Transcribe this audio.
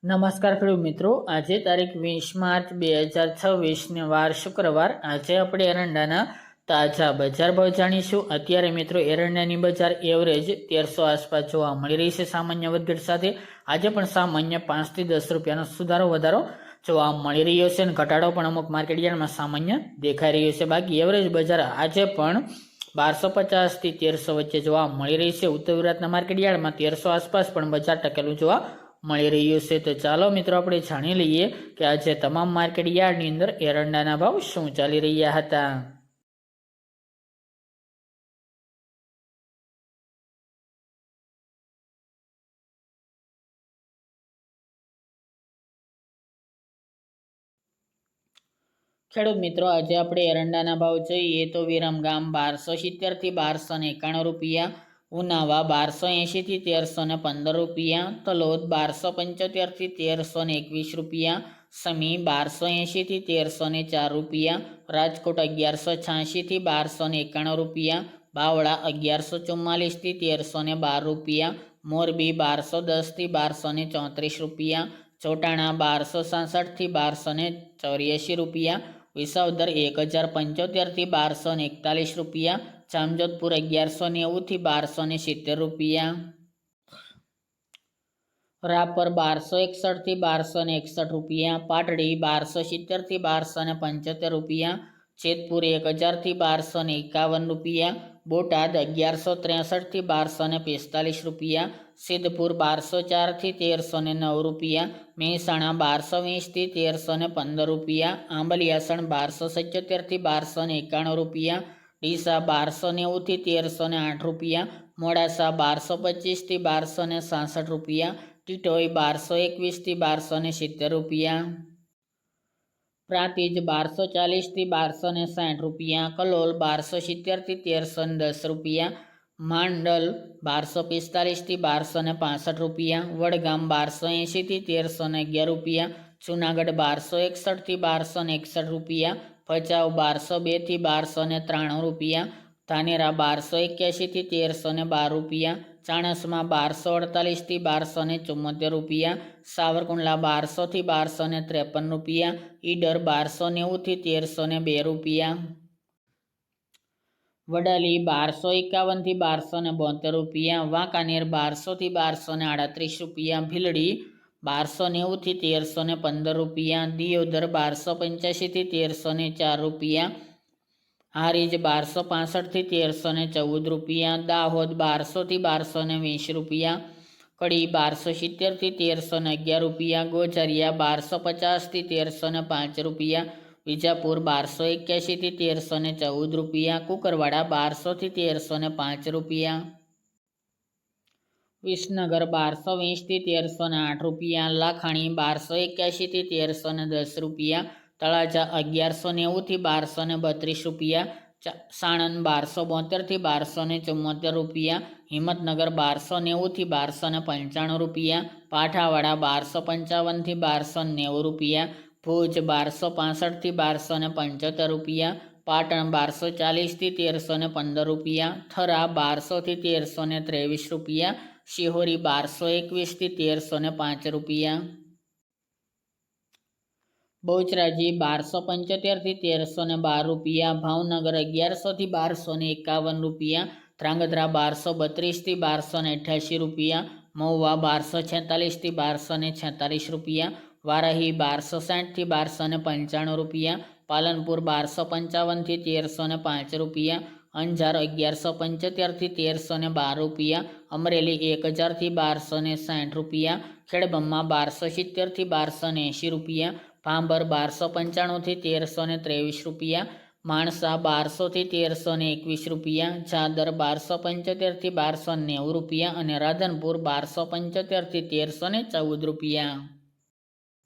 નમસ્કાર ખેડૂત મિત્રો, આજે તારીખ 20 માર્ચ 2026 ને વાર શુક્રવાર। આજે આપણે એરંડાના તાજા બજાર ભાવ જાણીશું। અત્યારે મિત્રો એરંડાની બજાર એવરેજ 1300 આસપાસ જોવા મળી રહી છે સામાન્ય વધઘટ સાથે। આજે પણ સામાન્ય 5 થી 10 રૂપિયાનો સુધારો વધારો જોવા મળી રહ્યો છે અને ઘટાડો પણ અમુક માર્કેટ યાર્ડમાં સામાન્ય દેખાઈ રહ્યો છે। બાકી એવરેજ બજાર આજે પણ 1250 થી 1300 વચ્ચે જોવા મળી રહી છે। ઉત્તર ગુજરાતના માર્કેટ યાર્ડમાં 1300 આસપાસ પણ બજાર ટકેલું જોવા મળી રહ્યું છે। તો ચાલો મિત્રો આપણે જાણી લઈએ કે આજે તમામ માર્કેટ યાર્ડની અંદર એરંડાના ભાવ શું ચાલી રહ્યા હતા। ખેડૂત મિત્રો, આજે આપણે એરંડાના ભાવ જોઈએ તો વિરમગામ 1270 થી 1291 રૂપિયા, ઉનાવા 1280 થી 1315 રૂપિયા, તલોદ 1275 થી 1321 રૂપિયા, સમી 1280 થી 1304 રૂપિયા, રાજકોટ 1186 થી 1291 રૂપિયા, બાવળા 1144 થી 1312 રૂપિયા, મોરબી 1210 થી 1234 રૂપિયા, ચોટાણા 1267 થી 1284 રૂપિયા, વિસાવદર 1075 થી 1241 રૂપિયા, જામજોધપુર 1190 થી 1270 રૂપિયા, રાપર 1261 થી 1261 રૂપિયા, પાટડી 1270 થી 1275 રૂપિયા, જેતપુર 1000 થી 1251 રૂપિયા, બોટાદ 1163 થી 1245 રૂપિયા, સિદ્ધપુર 1204 થી 1309 રૂપિયા, મહેસાણા 1220 થી 1315 રૂપિયા, આંબલિયાસણ 1277 થી 1291 રૂપિયા, ડીસા 1290 થી 1308 રૂપિયા, મોડાસા 1225 થી 1266 રૂપિયા, ટીટોઈ 1221 થી 1270 રૂપિયા, પ્રાંતિજ 1240 થી 1260 રૂપિયા, કલોલ 1270 થી 1310 રૂપિયા, માંડલ 1245 થી 1265 રૂપિયા, વડગામ 1280 થી 1311 રૂપિયા, જુનાગઢ 1261 થી 1261 રૂપિયા, ભચાઉ 1202 થી 1293 રૂપિયા, ધાનેરા 1281 થી 1312 રૂપિયા, ચાણસમાં 1248 થી 1274 રૂપિયા, સાવરકુંડલા 1200 થી 1253 રૂપિયા, ઈડર 1290 થી 1302 રૂપિયા, વડાલી 1251 થી 1272 રૂપિયા, વાંકાનેર 1200 થી 1238 રૂપિયા, ભીલડી 1290 થી 1315 રૂપિયા, દિયોદર 1285 થી 1304 રૂપિયા, હારીજ 1265 થી 1314 રૂપિયા, દાહોદ 1200 થી 1220 રૂપિયા, કડી 1270 થી 1311 રૂપિયા, ગોઝારિયા 1250 થી 1305 રૂપિયા, વિજાપુર 1281 થી 1314 રૂપિયા, કુકરવાડા 1200 થી 1305 રૂપિયા, વિસનગર 1220 થી 1308 રૂપિયા, લાખાણી 1281 થી 1310 રૂપિયા, તળાજા 1190 થી 1232 રૂપિયા, સાણંદ 1272 થી 1274 રૂપિયા, હિંમતનગર 1290 થી 1295 રૂપિયા, પાઠાવાડા 1255 થી 1290 રૂપિયા, ભુજ 1265 થી 1275 રૂપિયા, પાટણ 1240 થી 1315 રૂપિયા, થરા 1200 થી 1323 રૂપિયા, શિહોરી 1221 થી 1305 રૂપિયા, બહુચરાજી 1275 થી 1312 રૂપિયા, ભાવનગર 1100 થી 1251 રૂપિયા, ધ્રાંગધ્રા 1232 થી 1288 રૂપિયા, મહુવા 1246 થી 1246 રૂપિયા, વારાહી 1260 થી 1295 રૂપિયા, પાલનપુર 1255 થી 1305 રૂપિયા, અંજાર 1175 થી 1312 રૂપિયા, અમરેલી 1000 થી 1260 રૂપિયા, ખેડબ્રહ્મા 1270 થી 1280 રૂપિયા, ભાંભર 1295 થી 1323 રૂપિયા, માણસા 1200 થી 1321 રૂપિયા, ચાદર 1275 થી 1290 રૂપિયા અને રાધનપુર 1275 થી 1314 રૂપિયા।